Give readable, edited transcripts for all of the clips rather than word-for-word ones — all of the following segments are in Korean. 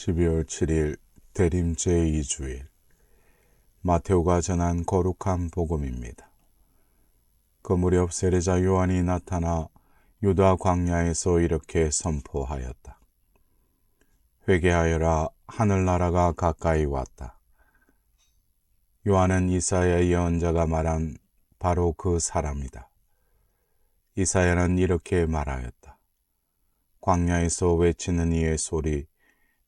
12월 7일 대림 제2주일 마테오가 전한 거룩한 복음입니다. 그 무렵 세례자 요한이 나타나 유다 광야에서 이렇게 선포하였다. 회개하여라, 하늘나라가 가까이 왔다. 요한은 이사야 예언자가 말한 바로 그 사람이다. 이사야는 이렇게 말하였다. 광야에서 외치는 이의 소리,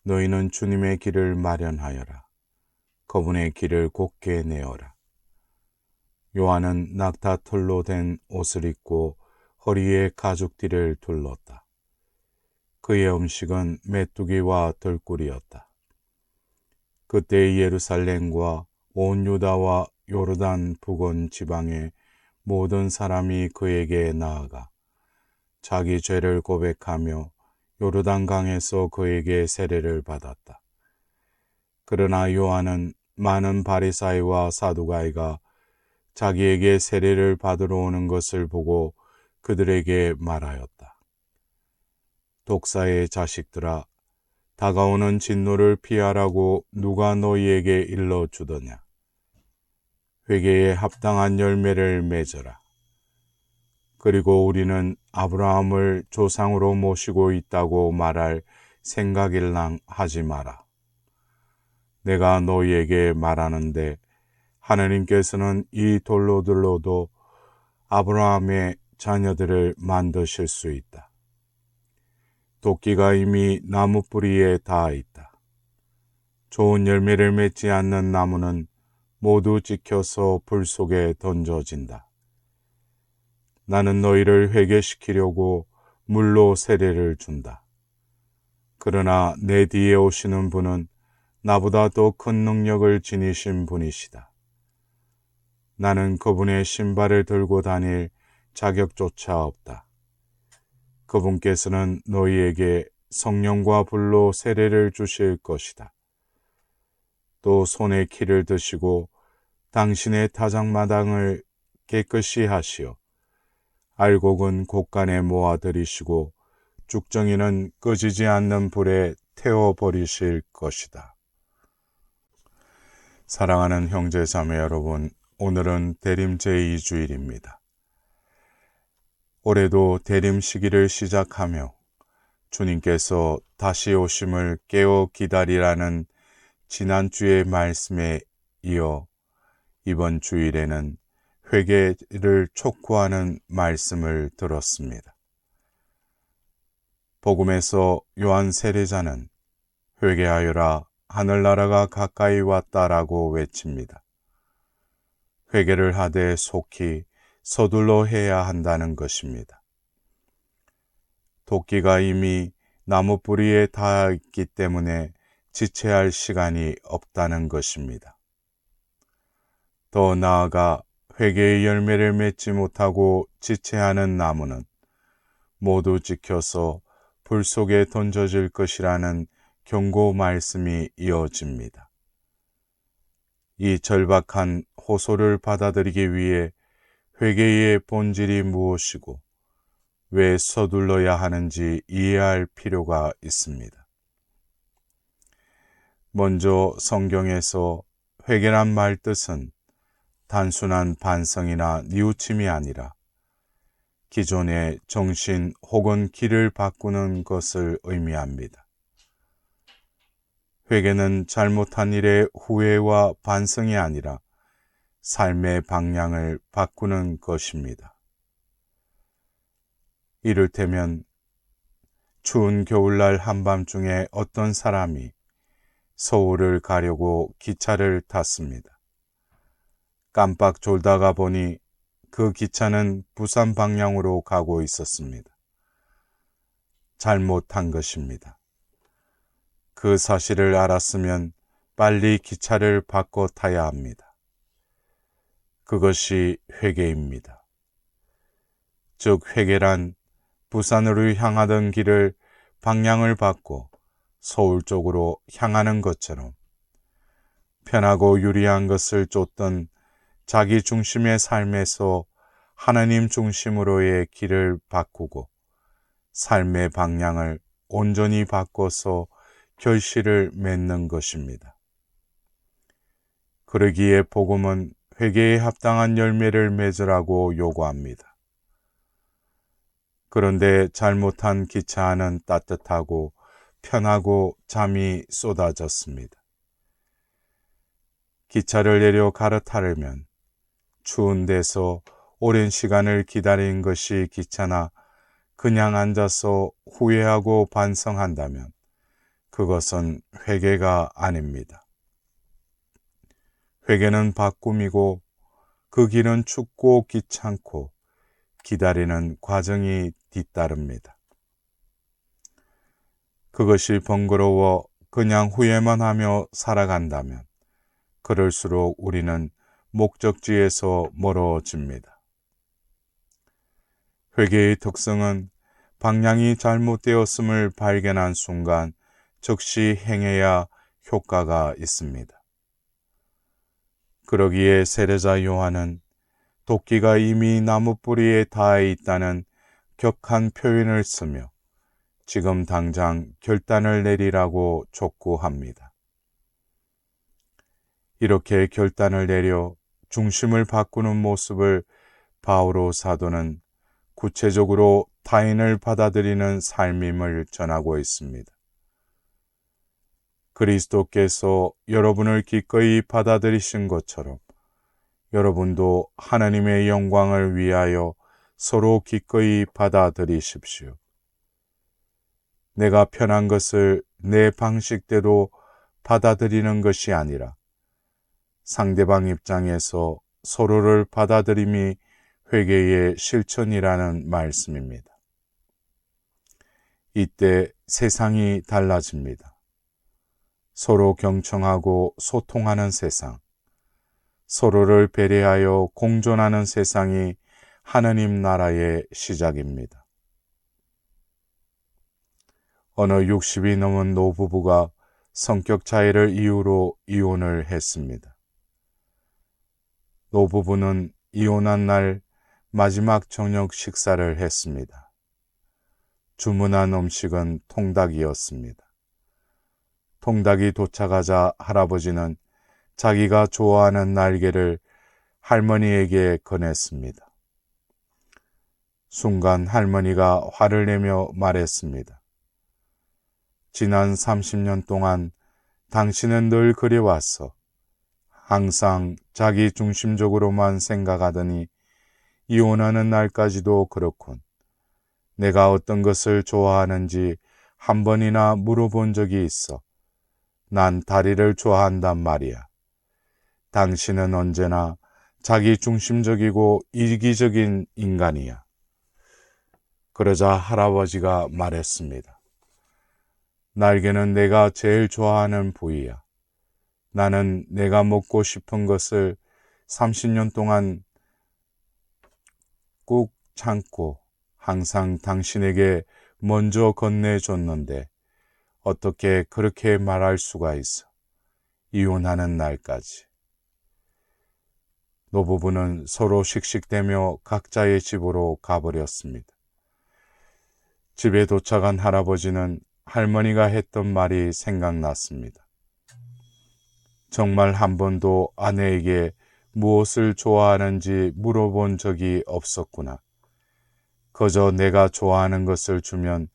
너희는 주님의 길을 마련하여라. 그분의 길을 곧게 내어라. 요한은 낙타털로 된 옷을 입고 허리에 가죽띠를 둘렀다. 그의 음식은 메뚜기와 들꿀이었다. 그때 예루살렘과 온 유다와 요르단 북은 지방의 모든 사람이 그에게 나아가 자기 죄를 고백하며 요르단강에서 그에게 세례를 받았다. 그러나 요한은 많은 바리사이와 사두가이가 자기에게 세례를 받으러 오는 것을 보고 그들에게 말하였다. 독사의 자식들아, 다가오는 진노를 피하라고 누가 너희에게 일러주더냐. 회개에 합당한 열매를 맺어라. 그리고 우리는 아브라함을 조상으로 모시고 있다고 말할 생각일랑 하지 마라. 내가 너희에게 말하는데 하느님께서는 이 돌로들로도 아브라함의 자녀들을 만드실 수 있다. 도끼가 이미 나무 뿌리에 닿아 있다. 좋은 열매를 맺지 않는 나무는 모두 찍혀서 불 속에 던져진다. 나는 너희를 회개시키려고 물로 세례를 준다. 그러나 내 뒤에 오시는 분은 나보다 더 큰 능력을 지니신 분이시다. 나는 그분의 신발을 들고 다닐 자격조차 없다. 그분께서는 너희에게 성령과 불로 세례를 주실 것이다. 또 손에 키를 드시고 당신의 타작마당을 깨끗이 하시어 알곡은 곳간에 모아들이시고 죽정이는 꺼지지 않는 불에 태워버리실 것이다. 사랑하는 형제자매 여러분, 오늘은 대림 제2주일입니다. 올해도 대림 시기를 시작하며 주님께서 다시 오심을 깨어 기다리라는 지난주의 말씀에 이어 이번 주일에는 회개를 촉구하는 말씀을 들었습니다. 복음에서 요한 세례자는 회개하여라, 하늘나라가 가까이 왔다라고 외칩니다. 회개를 하되 속히 서둘러 해야 한다는 것입니다. 도끼가 이미 나무 뿌리에 닿아 있기 때문에 지체할 시간이 없다는 것입니다. 더 나아가 회개의 열매를 맺지 못하고 지체하는 나무는 모두 찍혀서 불 속에 던져질 것이라는 경고 말씀이 이어집니다. 이 절박한 호소를 받아들이기 위해 회개의 본질이 무엇이고 왜 서둘러야 하는지 이해할 필요가 있습니다. 먼저 성경에서 회개란 말 뜻은 단순한 반성이나 뉘우침이 아니라 기존의 정신 혹은 길을 바꾸는 것을 의미합니다. 회개는 잘못한 일의 후회와 반성이 아니라 삶의 방향을 바꾸는 것입니다. 이를테면 추운 겨울날 한밤중에 어떤 사람이 서울을 가려고 기차를 탔습니다. 깜빡 졸다가 보니 그 기차는 부산 방향으로 가고 있었습니다. 잘못한 것입니다. 그 사실을 알았으면 빨리 기차를 바꿔 타야 합니다. 그것이 회개입니다. 즉 회개란 부산으로 향하던 길을 방향을 바꿔 서울 쪽으로 향하는 것처럼 편하고 유리한 것을 쫓던 자기 중심의 삶에서 하나님 중심으로의 길을 바꾸고 삶의 방향을 온전히 바꿔서 결실을 맺는 것입니다. 그러기에 복음은 회개에 합당한 열매를 맺으라고 요구합니다. 그런데 잘못한 기차 안은 따뜻하고 편하고 잠이 쏟아졌습니다. 기차를 내려 갈아타려면 추운 데서 오랜 시간을 기다린 것이 기차나 그냥 앉아서 후회하고 반성한다면 그것은 회개가 아닙니다. 회개는 바꿈이고 그 길은 춥고 귀찮고 기다리는 과정이 뒤따릅니다. 그것이 번거로워 그냥 후회만 하며 살아간다면 그럴수록 우리는 목적지에서 멀어집니다. 회개의 특성은 방향이 잘못되었음을 발견한 순간 즉시 행해야 효과가 있습니다. 그러기에 세례자 요한은 도끼가 이미 나무 뿌리에 닿아 있다는 격한 표현을 쓰며 지금 당장 결단을 내리라고 촉구합니다. 이렇게 결단을 내려 중심을 바꾸는 모습을 바오로 사도는 구체적으로 타인을 받아들이는 삶임을 전하고 있습니다. 그리스도께서 여러분을 기꺼이 받아들이신 것처럼 여러분도 하나님의 영광을 위하여 서로 기꺼이 받아들이십시오. 내가 편한 것을 내 방식대로 받아들이는 것이 아니라 상대방 입장에서 서로를 받아들임이 회개의 실천이라는 말씀입니다. 이때 세상이 달라집니다. 서로 경청하고 소통하는 세상, 서로를 배려하여 공존하는 세상이 하느님 나라의 시작입니다. 어느 60이 넘은 노부부가 성격 차이를 이유로 이혼을 했습니다. 노부부는 이혼한 날 마지막 저녁 식사를 했습니다. 주문한 음식은 통닭이었습니다. 통닭이 도착하자 할아버지는 자기가 좋아하는 날개를 할머니에게 건넸습니다. 순간 할머니가 화를 내며 말했습니다. 지난 30년 동안 당신은 늘 그래왔어. 항상 자기 중심적으로만 생각하더니 이혼하는 날까지도 그렇군. 내가 어떤 것을 좋아하는지 한 번이나 물어본 적이 있어. 난 다리를 좋아한단 말이야. 당신은 언제나 자기 중심적이고 이기적인 인간이야. 그러자 할아버지가 말했습니다. 날개는 내가 제일 좋아하는 부위야. 나는 내가 먹고 싶은 것을 30년 동안 꾹 참고 항상 당신에게 먼저 건네줬는데 어떻게 그렇게 말할 수가 있어? 이혼하는 날까지. 노부부는 서로 씩씩대며 각자의 집으로 가버렸습니다. 집에 도착한 할아버지는 할머니가 했던 말이 생각났습니다. 정말 한 번도 아내에게 무엇을 좋아하는지 물어본 적이 없었구나. 그저 내가 좋아하는 것을 주면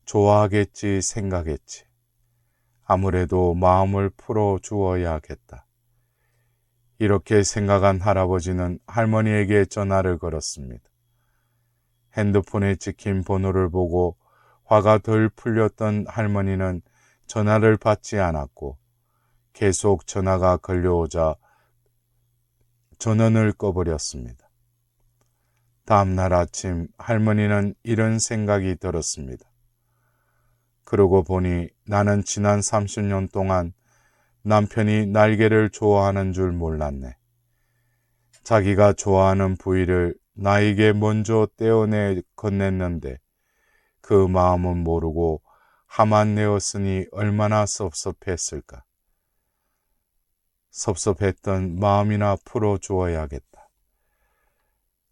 좋아하겠지 생각했지. 아무래도 마음을 풀어 주어야겠다. 이렇게 생각한 할아버지는 할머니에게 전화를 걸었습니다. 핸드폰에 찍힌 번호를 보고 화가 덜 풀렸던 할머니는 전화를 받지 않았고 계속 전화가 걸려오자 전원을 꺼버렸습니다. 다음 날 아침 할머니는 이런 생각이 들었습니다. 그러고 보니 나는 지난 30년 동안 남편이 날개를 좋아하는 줄 몰랐네. 자기가 좋아하는 부위를 나에게 먼저 떼어내 건넸는데 그 마음은 모르고 화만 내었으니 얼마나 섭섭했을까. 섭섭했던 마음이나 풀어주어야겠다.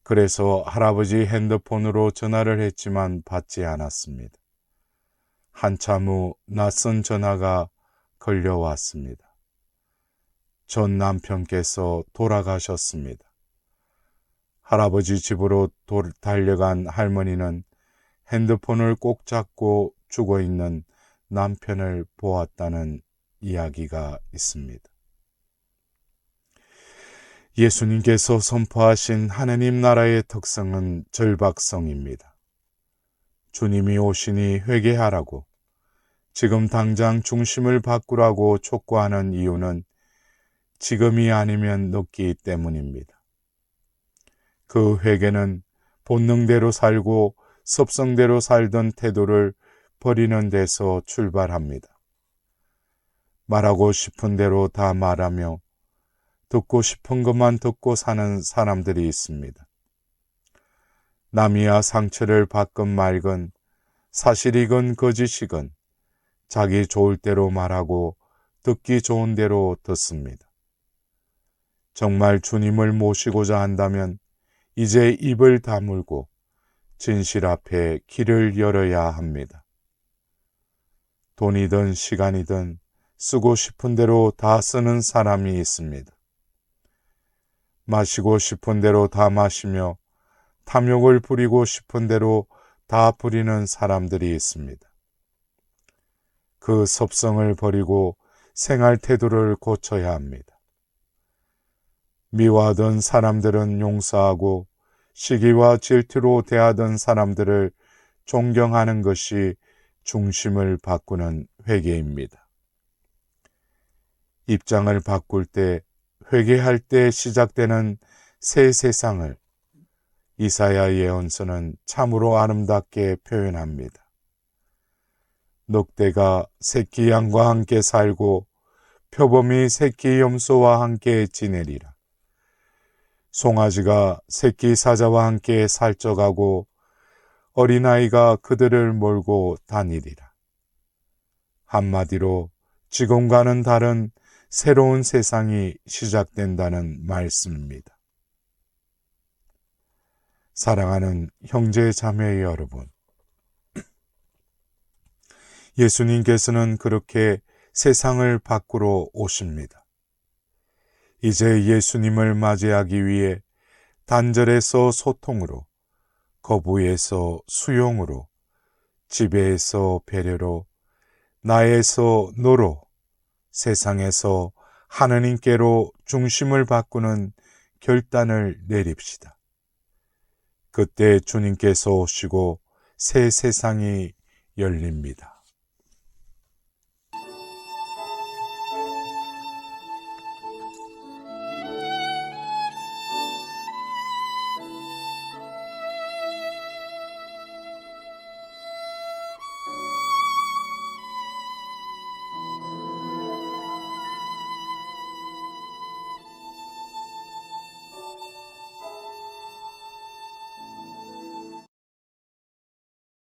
그래서 할아버지 핸드폰으로 전화를 했지만 받지 않았습니다. 한참 후 낯선 전화가 걸려왔습니다. 전 남편께서 돌아가셨습니다. 할아버지 집으로 달려간 할머니는 핸드폰을 꼭 잡고 죽어있는 남편을 보았다는 이야기가 있습니다. 예수님께서 선포하신 하느님 나라의 특성은 절박성입니다. 주님이 오시니 회개하라고, 지금 당장 중심을 바꾸라고 촉구하는 이유는 지금이 아니면 늦기 때문입니다. 그 회개는 본능대로 살고 습성대로 살던 태도를 버리는 데서 출발합니다. 말하고 싶은 대로 다 말하며 듣고 싶은 것만 듣고 사는 사람들이 있습니다. 남이야 상처를 받건 말건, 사실이건 거짓이건 자기 좋을 대로 말하고 듣기 좋은 대로 듣습니다. 정말 주님을 모시고자 한다면 이제 입을 다물고 진실 앞에 길을 열어야 합니다. 돈이든 시간이든 쓰고 싶은 대로 다 쓰는 사람이 있습니다. 마시고 싶은 대로 다 마시며 탐욕을 부리고 싶은 대로 다 부리는 사람들이 있습니다. 그 습성을 버리고 생활 태도를 고쳐야 합니다. 미워하던 사람들은 용서하고 시기와 질투로 대하던 사람들을 존경하는 것이 중심을 바꾸는 회개입니다. 입장을 바꿀 때, 회개할 때 시작되는 새 세상을 이사야 예언서는 참으로 아름답게 표현합니다. 늑대가 새끼 양과 함께 살고 표범이 새끼 염소와 함께 지내리라. 송아지가 새끼 사자와 함께 살쪄가고 어린아이가 그들을 몰고 다니리라. 한마디로 지금과는 다른 새로운 세상이 시작된다는 말씀입니다. 사랑하는 형제 자매 여러분, 예수님께서는 그렇게 세상을 바꾸러 오십니다. 이제 예수님을 맞이하기 위해 단절에서 소통으로, 거부에서 수용으로, 지배에서 배려로, 나에서 너로, 세상에서 하느님께로 중심을 바꾸는 결단을 내립시다. 그때 주님께서 오시고 새 세상이 열립니다.